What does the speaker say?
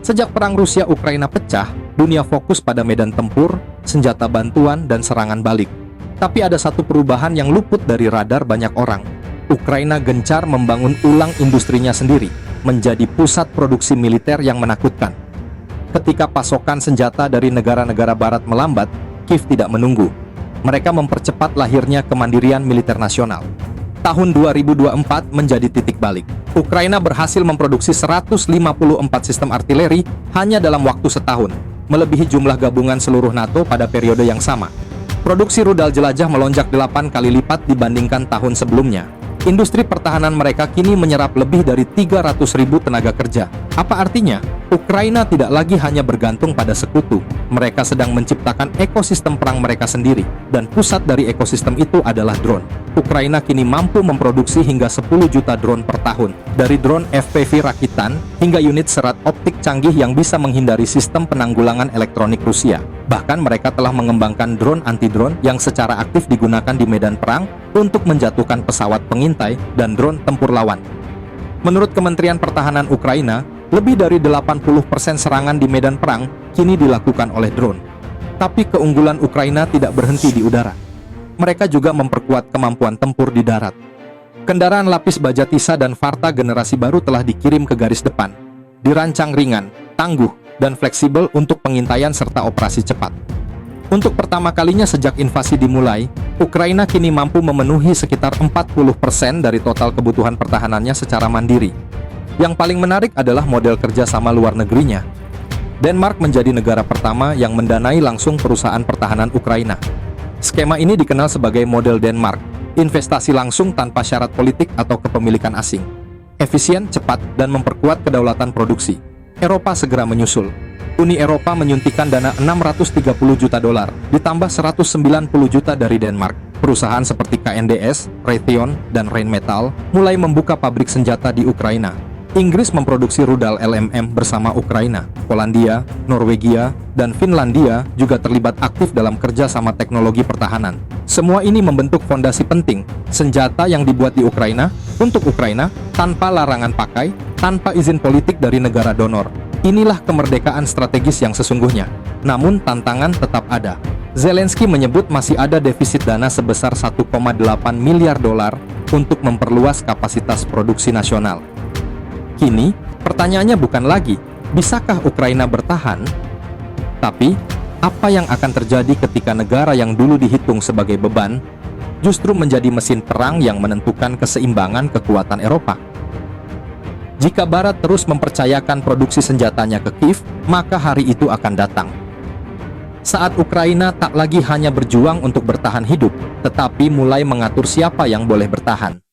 Sejak perang Rusia-Ukraina pecah, dunia fokus pada medan tempur, senjata bantuan, dan serangan balik. Tapi ada satu perubahan yang luput dari radar banyak orang. Ukraina gencar membangun ulang industrinya sendiri, menjadi pusat produksi militer yang menakutkan. Ketika pasokan senjata dari negara-negara barat melambat, Kiev tidak menunggu. Mereka mempercepat lahirnya kemandirian militer nasional. Tahun 2024 menjadi titik balik. Ukraina berhasil memproduksi 154 sistem artileri hanya dalam waktu setahun, melebihi jumlah gabungan seluruh NATO pada periode yang sama. Produksi rudal jelajah melonjak 8 kali lipat dibandingkan tahun sebelumnya. Industri pertahanan mereka kini menyerap lebih dari 300.000 tenaga kerja. Apa artinya? Ukraina tidak lagi hanya bergantung pada sekutu. Mereka sedang menciptakan ekosistem perang mereka sendiri, dan pusat dari ekosistem itu adalah drone. Ukraina kini mampu memproduksi hingga 10 juta drone per tahun, dari drone FPV rakitan hingga unit serat optik canggih yang bisa menghindari sistem penanggulangan elektronik Rusia. Bahkan mereka telah mengembangkan drone anti-drone yang secara aktif digunakan di medan perang untuk menjatuhkan pesawat pengintai dan drone tempur lawan. Menurut Kementerian Pertahanan Ukraina, lebih dari 80% serangan di medan perang kini dilakukan oleh drone. Tapi keunggulan Ukraina tidak berhenti di udara. Mereka juga memperkuat kemampuan tempur di darat. Kendaraan lapis baja Tisa dan Varta generasi baru telah dikirim ke garis depan. Dirancang ringan, tangguh, dan fleksibel untuk pengintaian serta operasi cepat. Untuk pertama kalinya sejak invasi dimulai, Ukraina kini mampu memenuhi sekitar 40% dari total kebutuhan pertahanannya secara mandiri. Yang paling menarik adalah model kerjasama luar negerinya. Denmark menjadi negara pertama yang mendanai langsung perusahaan pertahanan Ukraina. Skema ini dikenal sebagai model Denmark, investasi langsung tanpa syarat politik atau kepemilikan asing. Efisien, cepat, dan memperkuat kedaulatan produksi. Eropa segera menyusul. Uni Eropa menyuntikkan dana 630 juta dolar, ditambah 190 juta dari Denmark. Perusahaan seperti KNDS, Raytheon, dan Rheinmetall mulai membuka pabrik senjata di Ukraina. Inggris memproduksi rudal LMM bersama Ukraina. Polandia, Norwegia, dan Finlandia juga terlibat aktif dalam kerjasama teknologi pertahanan. Semua ini membentuk fondasi penting, senjata yang dibuat di Ukraina, untuk Ukraina, tanpa larangan pakai, tanpa izin politik dari negara donor. Inilah kemerdekaan strategis yang sesungguhnya. Namun tantangan tetap ada. Zelensky menyebut masih ada defisit dana sebesar 1,8 miliar dolar untuk memperluas kapasitas produksi nasional. Kini, pertanyaannya bukan lagi, bisakah Ukraina bertahan? Tapi, apa yang akan terjadi ketika negara yang dulu dihitung sebagai beban, justru menjadi mesin perang yang menentukan keseimbangan kekuatan Eropa? Jika Barat terus mempercayakan produksi senjatanya ke Kiev, maka hari itu akan datang. Saat Ukraina tak lagi hanya berjuang untuk bertahan hidup, tetapi mulai mengatur siapa yang boleh bertahan.